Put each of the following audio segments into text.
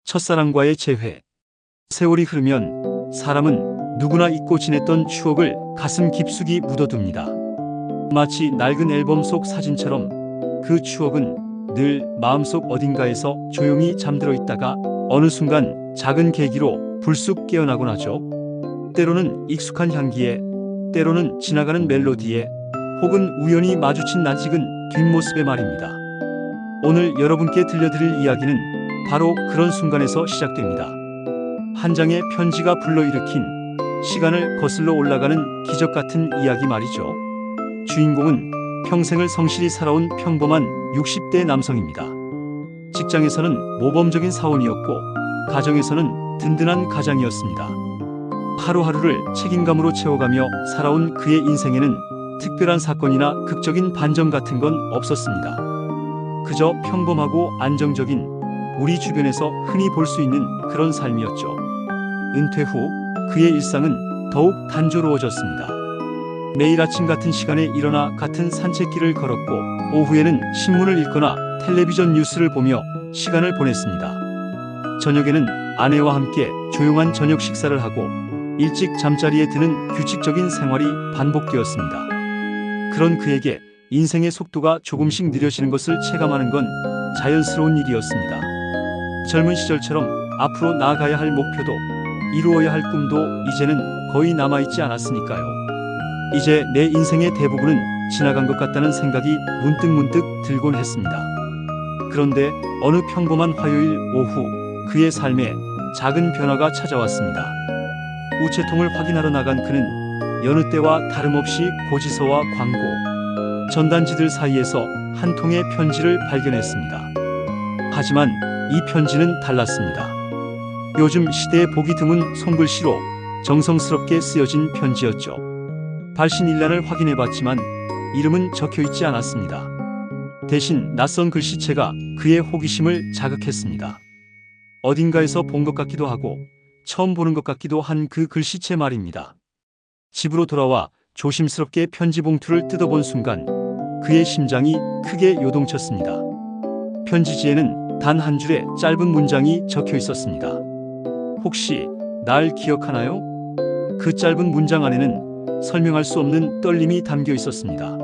첫사랑과의 재회. 세월이 흐르면 사람은 누구나 잊고 지냈던 추억을 가슴 깊숙이 묻어둡니다. 마치 낡은 앨범 속 사진처럼 그 추억은 늘 마음속 어딘가에서 조용히 잠들어 있다가 어느 순간 작은 계기로 불쑥 깨어나곤 하죠. 때로는 익숙한 향기에, 때로는 지나가는 멜로디에, 혹은 우연히 마주친 낯익은 뒷모습에 말입니다. 오늘 여러분께 들려드릴 이야기는 바로 그런 순간에서 시작됩니다. 한 장의 편지가 불러일으킨 시간을 거슬러 올라가는 기적 같은 이야기 말이죠. 주인공은 평생을 성실히 살아온 평범한 60대 남성입니다. 직장에서는 모범적인 사원이었고 가정에서는 든든한 가장이었습니다. 하루하루를 책임감으로 채워가며 살아온 그의 인생에는 특별한 사건이나 극적인 반전 같은 건 없었습니다. 그저 평범하고 안정적인, 우리 주변에서 흔히 볼 수 있는 그런 삶이었죠. 은퇴 후 그의 일상은 더욱 단조로워졌습니다. 매일 아침 같은 시간에 일어나 같은 산책길을 걸었고 오후에는 신문을 읽거나 텔레비전 뉴스를 보며 시간을 보냈습니다. 저녁에는 아내와 함께 조용한 저녁 식사를 하고 일찍 잠자리에 드는 규칙적인 생활이 반복되었습니다. 그런 그에게 인생의 속도가 조금씩 느려지는 것을 체감하는 건 자연스러운 일이었습니다. 젊은 시절처럼 앞으로 나아가야 할 목표도 이루어야 할 꿈도 이제는 거의 남아있지 않았으니까요. 이제 내 인생의 대부분은 지나간 것 같다는 생각이 문득 들곤 했습니다. 그런데 어느 평범한 화요일 오후 그의 삶에 작은 변화가 찾아왔습니다. 우체통을 확인하러 나간 그는 여느 때와 다름없이 고지서와 광고, 전단지들 사이에서 한 통의 편지를 발견했습니다. 하지만 이 편지는 달랐습니다. 요즘 시대에 보기 드문 손글씨로 정성스럽게 쓰여진 편지였죠. 발신일란을 확인해봤지만 이름은 적혀있지 않았습니다. 대신 낯선 글씨체가 그의 호기심을 자극했습니다. 어딘가에서 본 것 같기도 하고 처음 보는 것 같기도 한 그 글씨체 말입니다. 집으로 돌아와 조심스럽게 편지 봉투를 뜯어본 순간 그의 심장이 크게 요동쳤습니다. 편지지에는 단 한 줄의 짧은 문장이 적혀 있었습니다. 혹시 날 기억하나요? 그 짧은 문장 안에는 설명할 수 없는 떨림이 담겨 있었습니다.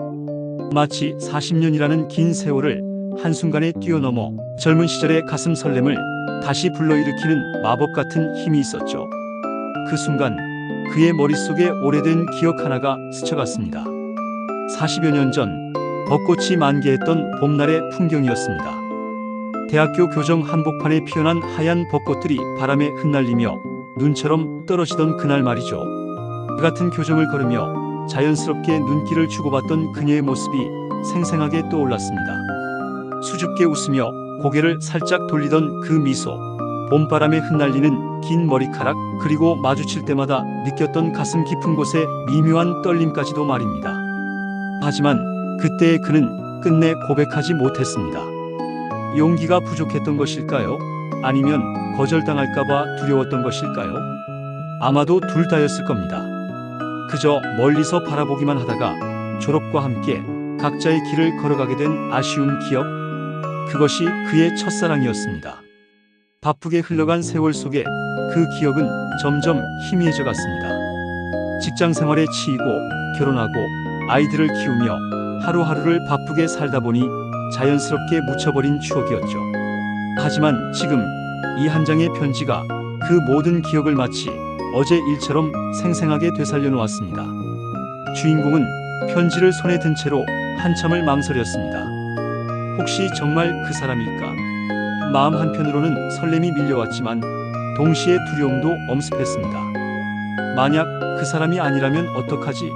마치 40년이라는 긴 세월을 한순간에 뛰어넘어 젊은 시절의 가슴 설렘을 다시 불러일으키는 마법 같은 힘이 있었죠. 그 순간 그의 머릿속에 오래된 기억 하나가 스쳐갔습니다. 40여 년 전 벚꽃이 만개했던 봄날의 풍경이었습니다. 대학교 교정 한복판에 피어난 하얀 벚꽃들이 바람에 흩날리며 눈처럼 떨어지던 그날 말이죠. 그 같은 교정을 걸으며 자연스럽게 눈길을 주고받던 그녀의 모습이 생생하게 떠올랐습니다. 수줍게 웃으며 고개를 살짝 돌리던 그 미소, 봄바람에 흩날리는 긴 머리카락, 그리고 마주칠 때마다 느꼈던 가슴 깊은 곳에 미묘한 떨림까지도 말입니다. 하지만 그때의 그는 끝내 고백하지 못했습니다. 용기가 부족했던 것일까요? 아니면 거절당할까봐 두려웠던 것일까요? 아마도 둘 다였을 겁니다. 그저 멀리서 바라보기만 하다가 졸업과 함께 각자의 길을 걸어가게 된 아쉬운 기억, 그것이 그의 첫사랑이었습니다. 바쁘게 흘러간 세월 속에 그 기억은 점점 희미해져 갔습니다. 직장 생활에 치이고 결혼하고 아이들을 키우며 하루하루를 바쁘게 살다 보니 자연스럽게 묻혀버린 추억이었죠. 하지만 지금 이 한 장의 편지가 그 모든 기억을 마치 어제 일처럼 생생하게 되살려 놓았습니다. 주인공은 편지를 손에 든 채로 한참을 망설였습니다. 혹시 정말 그 사람일까? 마음 한편으로는 설렘이 밀려왔지만 동시에 두려움도 엄습했습니다. 만약 그 사람이 아니라면 어떡하지?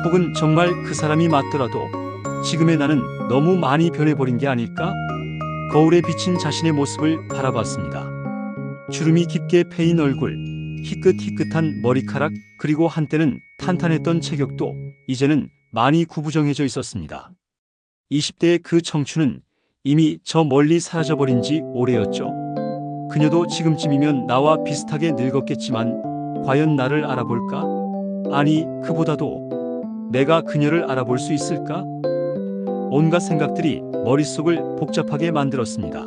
혹은 정말 그 사람이 맞더라도 지금의 나는 너무 많이 변해버린 게 아닐까? 거울에 비친 자신의 모습을 바라봤습니다. 주름이 깊게 패인 얼굴, 희끗희끗한 머리카락, 그리고 한때는 탄탄했던 체격도 이제는 많이 구부정해져 있었습니다. 20대의 그 청춘은 이미 저 멀리 사라져버린 지 오래였죠. 그녀도 지금쯤이면 나와 비슷하게 늙었겠지만 과연 나를 알아볼까? 아니, 그보다도 내가 그녀를 알아볼 수 있을까? 온갖 생각들이 머릿속을 복잡하게 만들었습니다.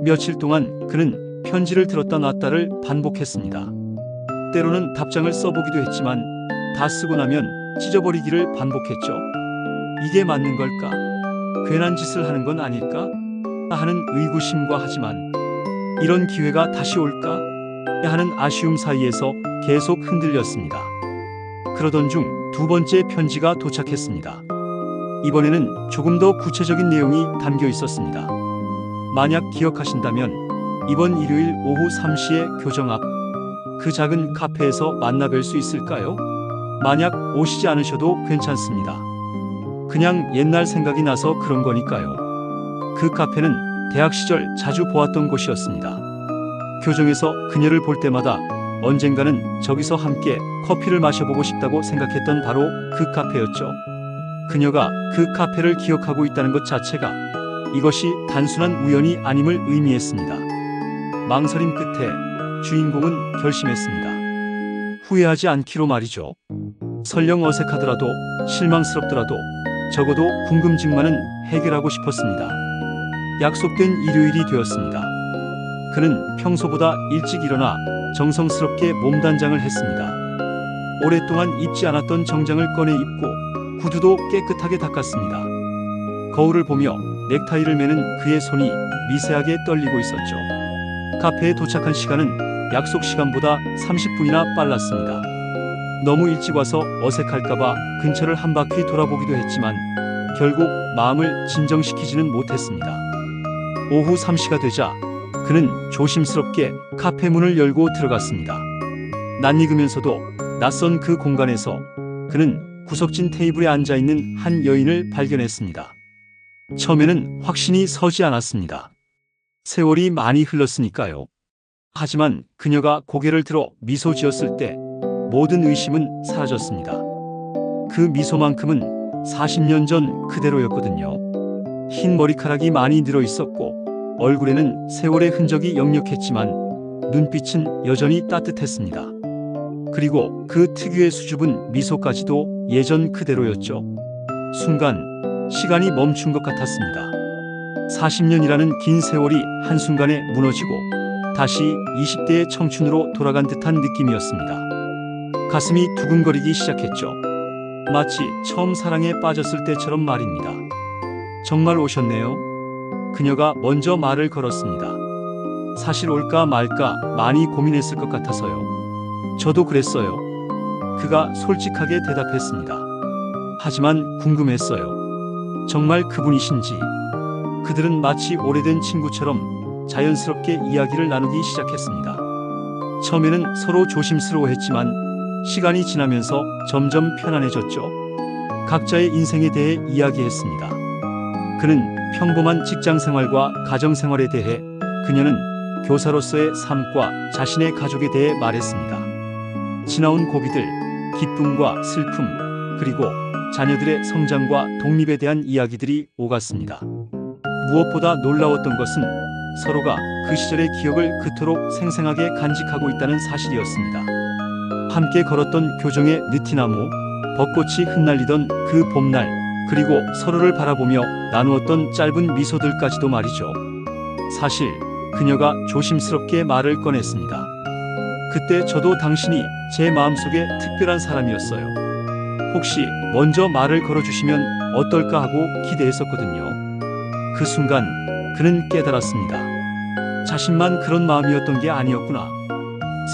며칠 동안 그는 편지를 들었다 놨다를 반복했습니다. 때로는 답장을 써보기도 했지만 다 쓰고 나면 찢어버리기를 반복했죠. 이게 맞는 걸까? 괜한 짓을 하는 건 아닐까? 하는 의구심과 하지만 이런 기회가 다시 올까? 하는 아쉬움 사이에서 계속 흔들렸습니다. 그러던 중 두 번째 편지가 도착했습니다. 이번에는 조금 더 구체적인 내용이 담겨 있었습니다. 만약 기억하신다면 이번 일요일 오후 3시에 교정 앞 그 작은 카페에서 만나 뵐 수 있을까요? 만약 오시지 않으셔도 괜찮습니다. 그냥 옛날 생각이 나서 그런 거니까요. 그 카페는 대학 시절 자주 보았던 곳이었습니다. 교정에서 그녀를 볼 때마다 언젠가는 저기서 함께 커피를 마셔보고 싶다고 생각했던 바로 그 카페였죠. 그녀가 그 카페를 기억하고 있다는 것 자체가 이것이 단순한 우연이 아님을 의미했습니다. 망설임 끝에 주인공은 결심했습니다. 후회하지 않기로 말이죠. 설령 어색하더라도 실망스럽더라도 적어도 궁금증만은 해결하고 싶었습니다. 약속된 일요일이 되었습니다. 그는 평소보다 일찍 일어나 정성스럽게 몸단장을 했습니다. 오랫동안 입지 않았던 정장을 꺼내 입고 구두도 깨끗하게 닦았습니다. 거울을 보며 넥타이를 매는 그의 손이 미세하게 떨리고 있었죠. 카페에 도착한 시간은 약속 시간보다 30분이나 빨랐습니다. 너무 일찍 와서 어색할까봐 근처를 한 바퀴 돌아보기도 했지만 결국 마음을 진정시키지는 못했습니다. 오후 3시가 되자 그는 조심스럽게 카페 문을 열고 들어갔습니다. 낯익으면서도 낯선 그 공간에서 그는 구석진 테이블에 앉아있는 한 여인을 발견했습니다. 처음에는 확신이 서지 않았습니다. 세월이 많이 흘렀으니까요. 하지만 그녀가 고개를 들어 미소 지었을 때 모든 의심은 사라졌습니다. 그 미소만큼은 40년 전 그대로였거든요. 흰 머리카락이 많이 늘어 있었고 얼굴에는 세월의 흔적이 역력했지만 눈빛은 여전히 따뜻했습니다. 그리고 그 특유의 수줍은 미소까지도 예전 그대로였죠. 순간 시간이 멈춘 것 같았습니다. 40년이라는 긴 세월이 한순간에 무너지고 다시 20대의 청춘으로 돌아간 듯한 느낌이었습니다. 가슴이 두근거리기 시작했죠. 마치 처음 사랑에 빠졌을 때처럼 말입니다. 정말 오셨네요. 그녀가 먼저 말을 걸었습니다. 사실 올까 말까 많이 고민했을 것 같아서요. 저도 그랬어요. 그가 솔직하게 대답했습니다. 하지만 궁금했어요. 정말 그분이신지. 그들은 마치 오래된 친구처럼 자연스럽게 이야기를 나누기 시작했습니다. 처음에는 서로 조심스러워했지만 시간이 지나면서 점점 편안해졌죠. 각자의 인생에 대해 이야기했습니다. 그는 평범한 직장 생활과 가정 생활에 대해, 그녀는 교사로서의 삶과 자신의 가족에 대해 말했습니다. 지나온 고비들, 기쁨과 슬픔, 그리고 자녀들의 성장과 독립에 대한 이야기들이 오갔습니다. 무엇보다 놀라웠던 것은 서로가 그 시절의 기억을 그토록 생생하게 간직하고 있다는 사실이었습니다. 함께 걸었던 교정의 느티나무, 벚꽃이 흩날리던 그 봄날, 그리고 서로를 바라보며 나누었던 짧은 미소들까지도 말이죠. 사실 그녀가 조심스럽게 말을 꺼냈습니다. 그때 저도 당신이 제 마음속에 특별한 사람이었어요. 혹시 먼저 말을 걸어주시면 어떨까 하고 기대했었거든요. 그 순간 그는 깨달았습니다. 자신만 그런 마음이었던 게 아니었구나.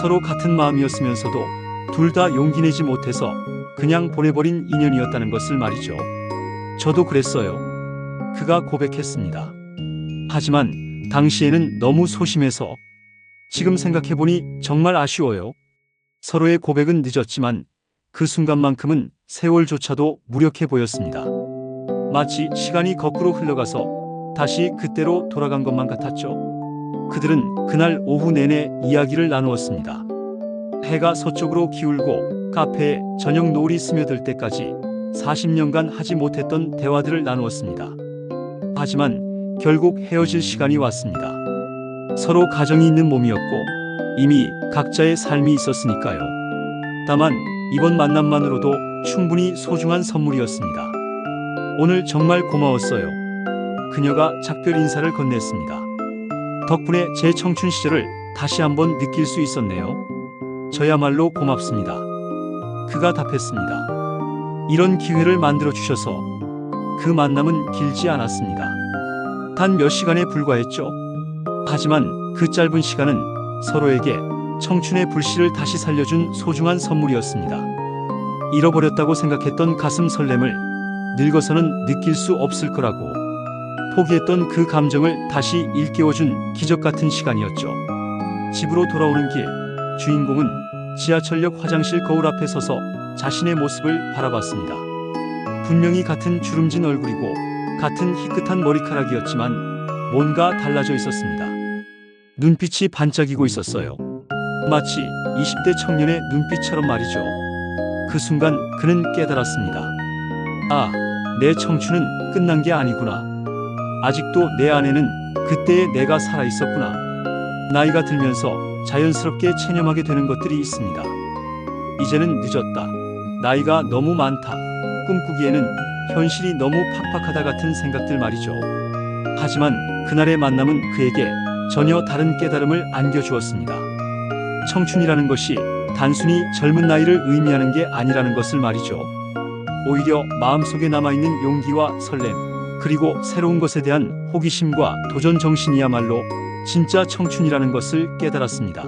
서로 같은 마음이었으면서도 둘 다 용기 내지 못해서 그냥 보내버린 인연이었다는 것을 말이죠. 저도 그랬어요. 그가 고백했습니다. 하지만 당시에는 너무 소심해서 지금 생각해보니 정말 아쉬워요. 서로의 고백은 늦었지만 그 순간만큼은 세월조차도 무력해 보였습니다. 마치 시간이 거꾸로 흘러가서 다시 그때로 돌아간 것만 같았죠. 그들은 그날 오후 내내 이야기를 나누었습니다. 해가 서쪽으로 기울고 카페에 저녁 노을이 스며들 때까지 40년간 하지 못했던 대화들을 나누었습니다. 하지만 결국 헤어질 시간이 왔습니다. 서로 가정이 있는 몸이었고 이미 각자의 삶이 있었으니까요. 다만 이번 만남만으로도 충분히 소중한 선물이었습니다. 오늘 정말 고마웠어요. 그녀가 작별 인사를 건넸습니다. 덕분에 제 청춘 시절을 다시 한번 느낄 수 있었네요. 저야말로 고맙습니다. 그가 답했습니다. 이런 기회를 만들어 주셔서. 그 만남은 길지 않았습니다. 단 몇 시간에 불과했죠. 하지만 그 짧은 시간은 서로에게 청춘의 불씨를 다시 살려준 소중한 선물이었습니다. 잃어버렸다고 생각했던 가슴 설렘을 늙어서는 느낄 수 없을 거라고 포기했던 그 감정을 다시 일깨워준 기적 같은 시간이었죠. 집으로 돌아오는 길, 주인공은 지하철역 화장실 거울 앞에 서서 자신의 모습을 바라봤습니다. 분명히 같은 주름진 얼굴이고 같은 희끗한 머리카락이었지만 뭔가 달라져 있었습니다. 눈빛이 반짝이고 있었어요. 마치 20대 청년의 눈빛처럼 말이죠. 그 순간 그는 깨달았습니다. 아, 내 청춘은 끝난 게 아니구나. 아직도 내 안에는 그때의 내가 살아있었구나. 나이가 들면서 자연스럽게 체념하게 되는 것들이 있습니다. 이제는 늦었다. 나이가 너무 많다. 꿈꾸기에는 현실이 너무 팍팍하다 같은 생각들 말이죠. 하지만 그날의 만남은 그에게 전혀 다른 깨달음을 안겨주었습니다. 청춘이라는 것이 단순히 젊은 나이를 의미하는 게 아니라는 것을 말이죠. 오히려 마음속에 남아있는 용기와 설렘, 그리고 새로운 것에 대한 호기심과 도전 정신이야말로 진짜 청춘이라는 것을 깨달았습니다.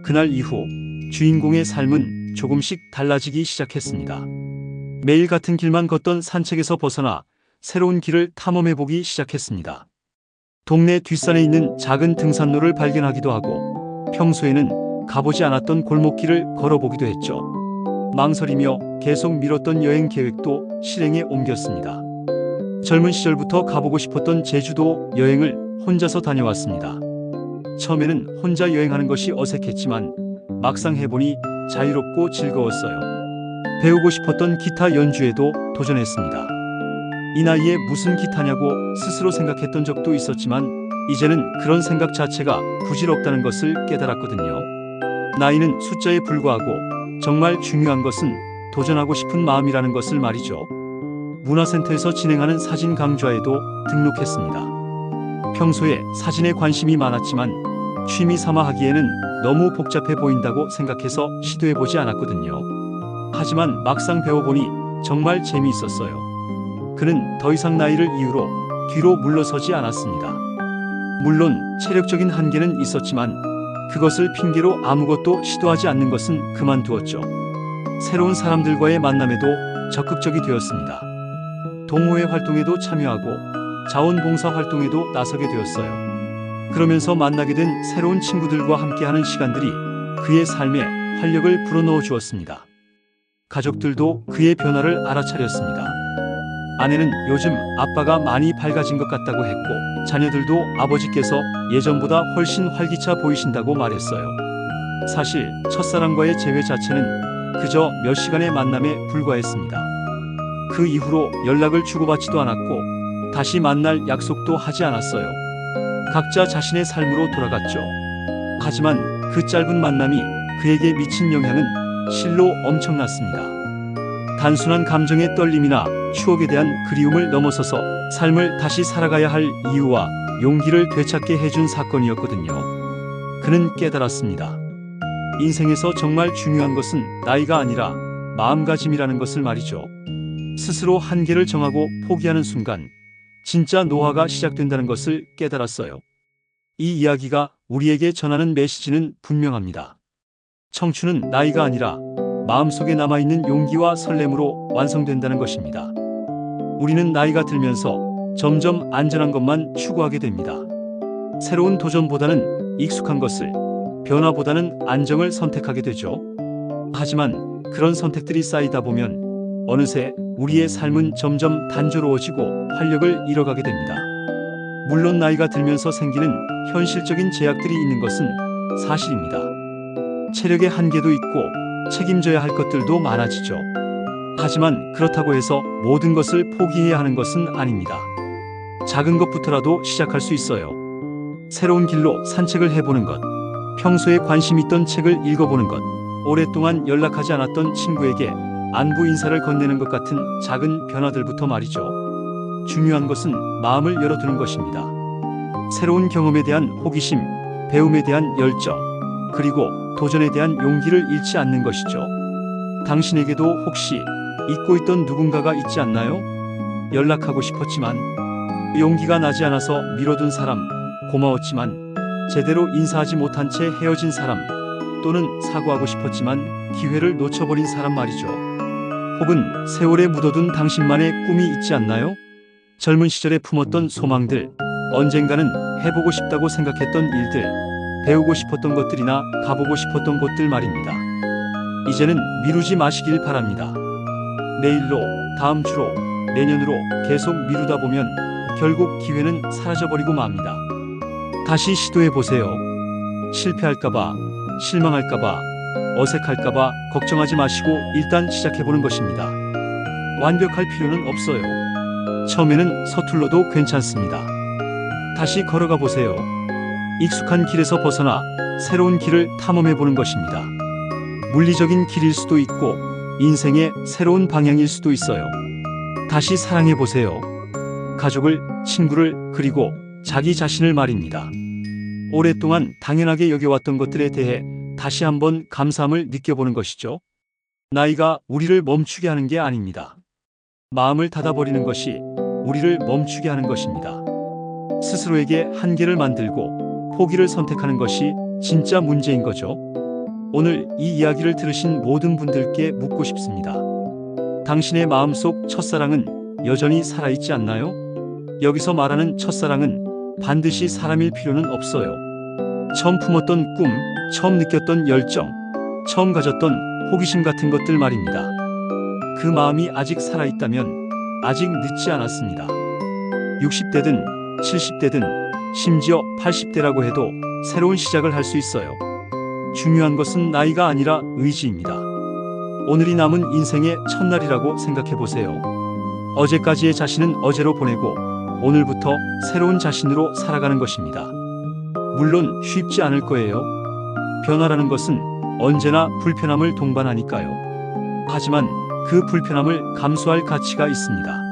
그날 이후 주인공의 삶은 조금씩 달라지기 시작했습니다. 매일 같은 길만 걷던 산책에서 벗어나 새로운 길을 탐험해보기 시작했습니다. 동네 뒷산에 있는 작은 등산로를 발견하기도 하고 평소에는 가보지 않았던 골목길을 걸어보기도 했죠. 망설이며 계속 미뤘던 여행 계획도 실행에 옮겼습니다. 젊은 시절부터 가보고 싶었던 제주도 여행을 혼자서 다녀왔습니다. 처음에는 혼자 여행하는 것이 어색했지만 막상 해보니 자유롭고 즐거웠어요. 배우고 싶었던 기타 연주에도 도전했습니다. 이 나이에 무슨 기타냐고 스스로 생각했던 적도 있었지만 이제는 그런 생각 자체가 부질없다는 것을 깨달았거든요. 나이는 숫자에 불과하고 정말 중요한 것은 도전하고 싶은 마음이라는 것을 말이죠. 문화센터에서 진행하는 사진 강좌에도 등록했습니다. 평소에 사진에 관심이 많았지만 취미 삼아 하기에는 너무 복잡해 보인다고 생각해서 시도해보지 않았거든요. 하지만 막상 배워보니 정말 재미있었어요. 그는 더 이상 나이를 이유로 뒤로 물러서지 않았습니다. 물론 체력적인 한계는 있었지만 그것을 핑계로 아무것도 시도하지 않는 것은 그만두었죠. 새로운 사람들과의 만남에도 적극적이 되었습니다. 동호회 활동에도 참여하고 자원봉사 활동에도 나서게 되었어요. 그러면서 만나게 된 새로운 친구들과 함께하는 시간들이 그의 삶에 활력을 불어넣어 주었습니다. 가족들도 그의 변화를 알아차렸습니다. 아내는 요즘 아빠가 많이 밝아진 것 같다고 했고 자녀들도 아버지께서 예전보다 훨씬 활기차 보이신다고 말했어요. 사실 첫사랑과의 재회 자체는 그저 몇 시간의 만남에 불과했습니다. 그 이후로 연락을 주고받지도 않았고 다시 만날 약속도 하지 않았어요. 각자 자신의 삶으로 돌아갔죠. 하지만 그 짧은 만남이 그에게 미친 영향은 실로 엄청났습니다. 단순한 감정의 떨림이나 추억에 대한 그리움을 넘어서서 삶을 다시 살아가야 할 이유와 용기를 되찾게 해준 사건이었거든요. 그는 깨달았습니다. 인생에서 정말 중요한 것은 나이가 아니라 마음가짐이라는 것을 말이죠. 스스로 한계를 정하고 포기하는 순간 진짜 노화가 시작된다는 것을 깨달았어요. 이 이야기가 우리에게 전하는 메시지는 분명합니다. 청춘은 나이가 아니라 마음속에 남아있는 용기와 설렘으로 완성된다는 것입니다. 우리는 나이가 들면서 점점 안전한 것만 추구하게 됩니다. 새로운 도전보다는 익숙한 것을, 변화보다는 안정을 선택하게 되죠. 하지만 그런 선택들이 쌓이다 보면 어느새 우리의 삶은 점점 단조로워지고 활력을 잃어가게 됩니다. 물론 나이가 들면서 생기는 현실적인 제약들이 있는 것은 사실입니다. 체력의 한계도 있고 책임져야 할 것들도 많아지죠. 하지만 그렇다고 해서 모든 것을 포기해야 하는 것은 아닙니다. 작은 것부터라도 시작할 수 있어요. 새로운 길로 산책을 해보는 것, 평소에 관심 있던 책을 읽어보는 것, 오랫동안 연락하지 않았던 친구에게 안부 인사를 건네는 것 같은 작은 변화들부터 말이죠. 중요한 것은 마음을 열어두는 것입니다. 새로운 경험에 대한 호기심, 배움에 대한 열정, 그리고 도전에 대한 용기를 잃지 않는 것이죠. 당신에게도 혹시 잊고 있던 누군가가 있지 않나요? 연락하고 싶었지만 용기가 나지 않아서 미뤄둔 사람, 고마웠지만 제대로 인사하지 못한 채 헤어진 사람, 또는 사과하고 싶었지만 기회를 놓쳐버린 사람 말이죠. 혹은 세월에 묻어둔 당신만의 꿈이 있지 않나요? 젊은 시절에 품었던 소망들, 언젠가는 해보고 싶다고 생각했던 일들, 배우고 싶었던 것들이나 가보고 싶었던 곳들 말입니다. 이제는 미루지 마시길 바랍니다. 내일로, 다음 주로, 내년으로 계속 미루다 보면 결국 기회는 사라져버리고 맙니다. 다시 시도해보세요. 실패할까봐, 실망할까봐, 어색할까봐 걱정하지 마시고 일단 시작해보는 것입니다. 완벽할 필요는 없어요. 처음에는 서툴러도 괜찮습니다. 다시 걸어가 보세요. 익숙한 길에서 벗어나 새로운 길을 탐험해보는 것입니다. 물리적인 길일 수도 있고 인생의 새로운 방향일 수도 있어요. 다시 사랑해보세요. 가족을, 친구를, 그리고 자기 자신을 말입니다. 오랫동안 당연하게 여겨왔던 것들에 대해 다시 한번 감사함을 느껴보는 것이죠. 나이가 우리를 멈추게 하는 게 아닙니다. 마음을 닫아버리는 것이 우리를 멈추게 하는 것입니다. 스스로에게 한계를 만들고 포기를 선택하는 것이 진짜 문제인 거죠. 오늘 이 이야기를 들으신 모든 분들께 묻고 싶습니다. 당신의 마음속 첫사랑은 여전히 살아있지 않나요? 여기서 말하는 첫사랑은 반드시 사람일 필요는 없어요. 처음 품었던 꿈, 처음 느꼈던 열정, 처음 가졌던 호기심 같은 것들 말입니다. 그 마음이 아직 살아있다면 아직 늦지 않았습니다. 60대든 70대든 심지어 80대라고 해도 새로운 시작을 할 수 있어요. 중요한 것은 나이가 아니라 의지입니다. 오늘이 남은 인생의 첫날이라고 생각해보세요. 어제까지의 자신은 어제로 보내고 오늘부터 새로운 자신으로 살아가는 것입니다. 물론 쉽지 않을 거예요. 변화라는 것은 언제나 불편함을 동반하니까요. 하지만 그 불편함을 감수할 가치가 있습니다.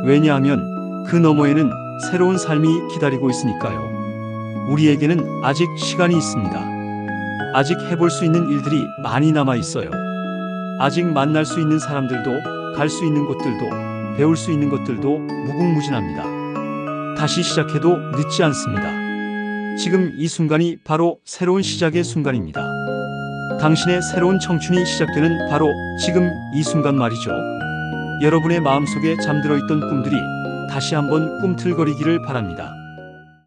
왜냐하면 그 너머에는 새로운 삶이 기다리고 있으니까요. 우리에게는 아직 시간이 있습니다. 아직 해볼 수 있는 일들이 많이 남아 있어요. 아직 만날 수 있는 사람들도, 갈 수 있는 곳들도, 배울 수 있는 것들도 무궁무진합니다. 다시 시작해도 늦지 않습니다. 지금 이 순간이 바로 새로운 시작의 순간입니다. 당신의 새로운 청춘이 시작되는 바로 지금 이 순간 말이죠. 여러분의 마음속에 잠들어 있던 꿈들이 다시 한번 꿈틀거리기를 바랍니다.